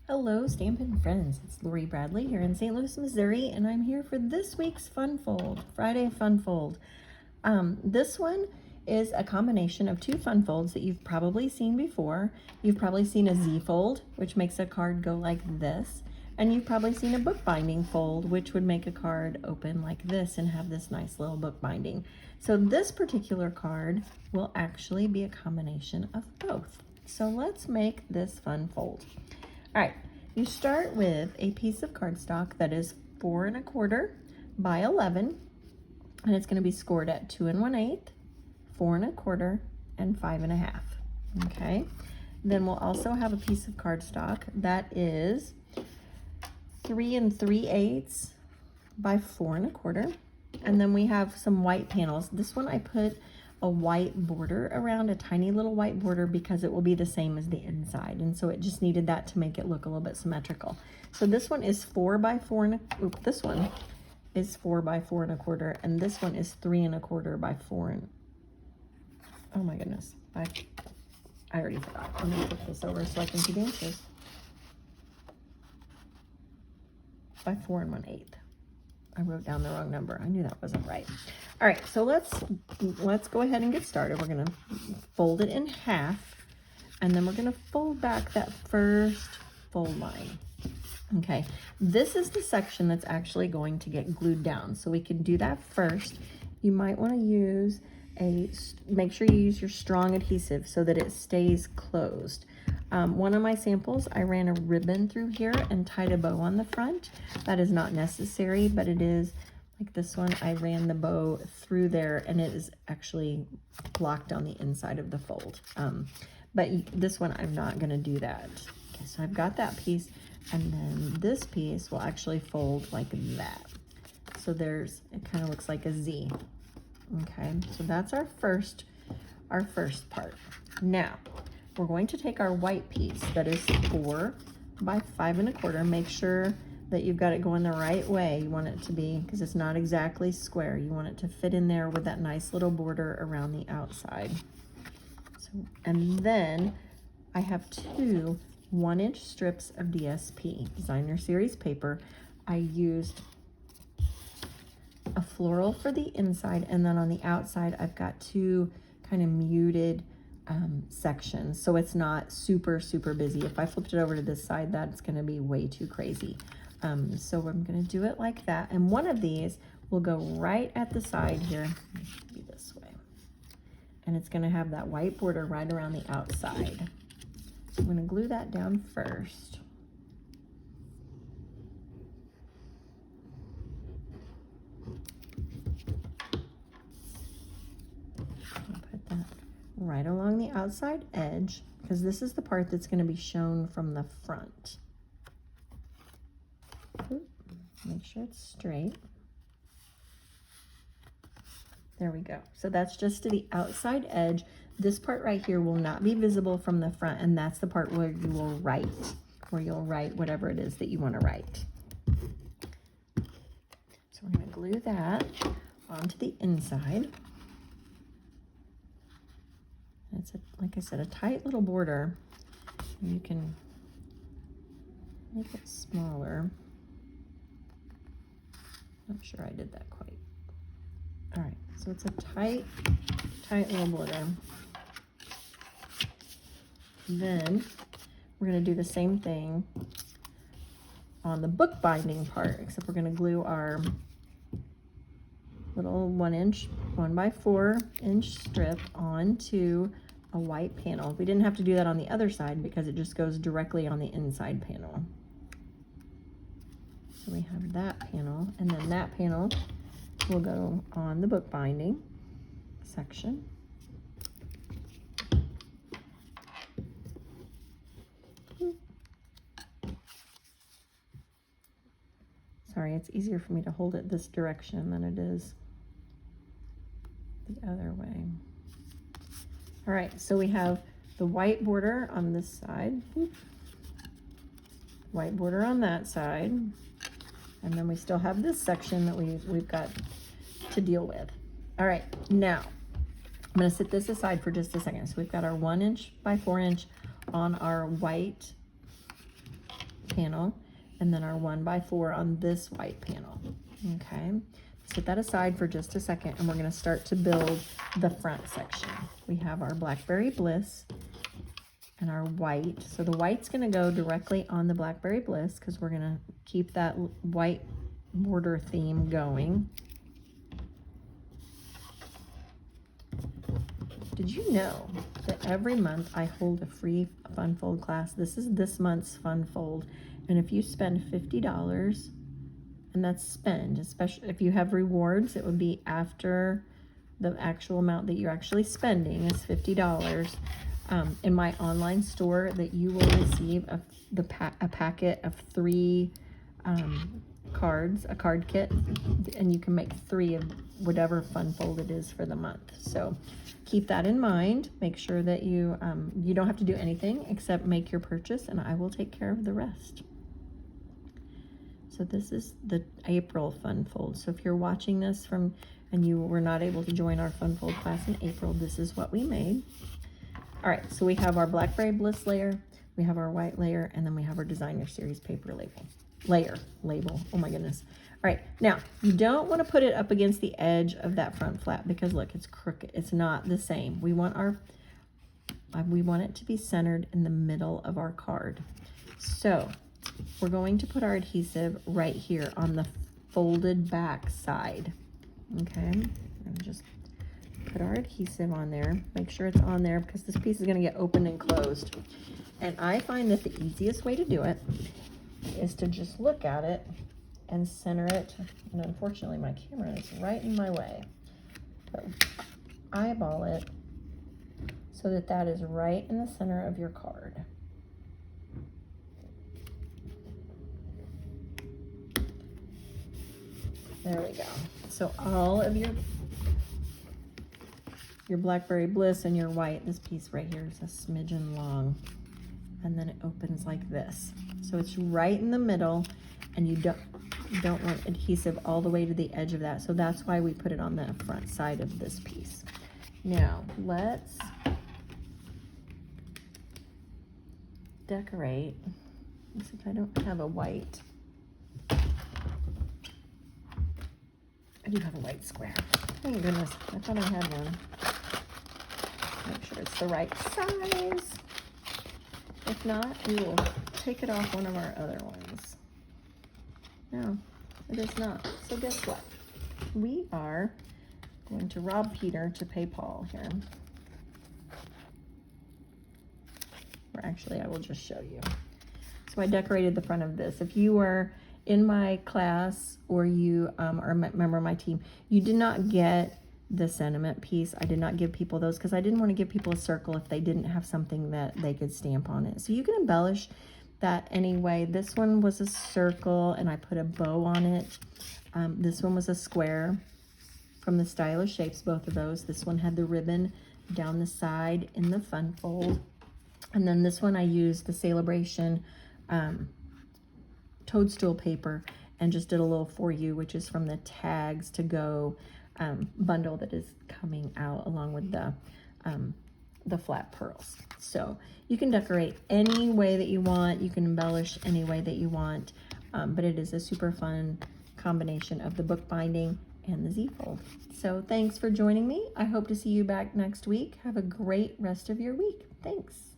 Hello, Stampin' Friends. It's Lori Bradley here in St. Louis, Missouri, and I'm here for this week's Fun Fold, Friday Fun Fold. This one is a combination of two fun folds that you've probably seen before. You've probably seen a Z fold, which makes a card go like this, and you've probably seen a bookbinding fold, which would make a card open like this and have this nice little bookbinding. So this particular card will actually be a combination of both. So let's make this fun fold. All right, you start with a piece of cardstock that is 4 1/4 by 11, and it's going to be scored at 2 1/8, 4 1/4, and 5 1/2. Okay, then we'll also have a piece of cardstock that is 3 3/8 by 4 1/4, and then we have some white panels. This one I put a white border around, a tiny little white border, because it will be the same as the inside, and so it just needed that to make it look a little bit symmetrical. So this one is 4 by 4 this one is 4 by 4 1/4, and this one is 3 1/4 by 4 oh my goodness, I already forgot. I'm gonna flip this over so I can see the inches. By 4 1/8. I wrote down the wrong number. I knew that wasn't right. All right, so let's go ahead and get started. We're gonna fold it in half, and then we're gonna fold back that first fold line. Okay, this is the section that's actually going to get glued down, so we can do that first. You might want to use make sure you use your strong adhesive so that it stays closed. One of my samples, I ran a ribbon through here and tied a bow on the front. That is not necessary, but it is like this one. I ran the bow through there, and it is actually blocked on the inside of the fold. But this one, I'm not going to do that. Okay, so I've got that piece, and then this piece will actually fold like that. So it kind of looks like a Z. Okay, so that's our first part. Now, we're going to take our white piece that is 4 by 5 1/4. Make sure that you've got it going the right way. You want it to be, because it's not exactly square. You want it to fit in there with that nice little border around the outside. So, and then I have 2 1-inch strips of DSP, Designer Series paper. I used a floral for the inside, and then on the outside I've got 2 kind of muted sections, so it's not super busy. If I flipped it over to this side, that's going to be way too crazy. So I'm going to do it like that, and one of these will go right at the side here. It should be this way, and it's going to have that white border right around the outside. So I'm going to glue that down first. Put that right along the outside edge, because this is the part that's going to be shown from the front. Make sure it's straight. There we go. So that's just to the outside edge. This part right here will not be visible from the front, and that's the part where you will write, whatever it is that you want to write. So we're going to glue that onto the inside. It's, like I said, a tight little border. You can make it smaller. Not sure I did that quite. All right, so it's a tight little border. Then we're going to do the same thing on the bookbinding part, except we're going to glue our little 1-inch, 1 by 4 inch strip onto a white panel. We didn't have to do that on the other side because it just goes directly on the inside panel. So we have that panel, and then that panel will go on the bookbinding section. Sorry, it's easier for me to hold it this direction than it is the other way. All right, so we have the white border on this side, white border on that side, and then we still have this section that we've got to deal with. All right, now I'm going to set this aside for just a second. So we've got our 1 inch by 4 inch on our white panel, and then our 1x4 on this white panel. Okay, set that aside for just a second, and we're going to start to build the front section. We have our Blackberry Bliss and our white. So the white's going to go directly on the Blackberry Bliss because we're going to keep that white border theme going. Did you know that every month I hold a free Fun Fold class? This is this month's Fun Fold. And if you spend $50, and that's spend, especially if you have rewards, it would be after the actual amount that you're actually spending is $50. In my online store, that you will receive a packet of 3 cards, a card kit, and you can make 3 of whatever Fun Fold it is for the month. So keep that in mind. Make sure that you you don't have to do anything except make your purchase, and I will take care of the rest. So this is the April Fun Fold. So if you're watching this from and you were not able to join our Fun Fold class in April, this is what we made. All right, so we have our Blackberry Bliss layer, we have our white layer, and then we have our Designer Series paper label. Oh my goodness. All right, now you don't want to put it up against the edge of that front flap because look, it's crooked. It's not the same. We want it to be centered in the middle of our card. So we're going to put our adhesive right here on the folded back side. Okay, and just put our adhesive on there. Make sure it's on there because this piece is going to get opened and closed. And I find that the easiest way to do it is to just look at it and center it. And unfortunately, my camera is right in my way. But eyeball it so that that is right in the center of your card. There we go. So all of your Blackberry Bliss and your white, this piece right here is a smidgen long, and then it opens like this. So it's right in the middle, and you don't want adhesive all the way to the edge of that. So that's why we put it on the front side of this piece. Now let's decorate. Since I don't have a white, I do have a white square. Thank goodness, I thought I had one. Make sure it's the right size. If not, we will take it off one of our other ones. No, it is not. So guess what? We are going to rob Peter to pay Paul here. Or actually, I will just show you. So I decorated the front of this. If you were in my class or you are a member of my team, you did not get the sentiment piece. I did not give people those because I didn't want to give people a circle if they didn't have something that they could stamp on it. So you can embellish that anyway. This one was a circle and I put a bow on it. This one was a square from the Stylish Shapes, both of those. This one had the ribbon down the side in the Fun Fold. And then this one I used the Celebration toadstool paper and just did a little for you, which is from the Tags to Go bundle that is coming out along with the flat pearls. So you can decorate any way that you want. You can embellish any way that you want, but it is a super fun combination of the bookbinding and the Z-fold. So thanks for joining me. I hope to see you back next week. Have a great rest of your week. Thanks.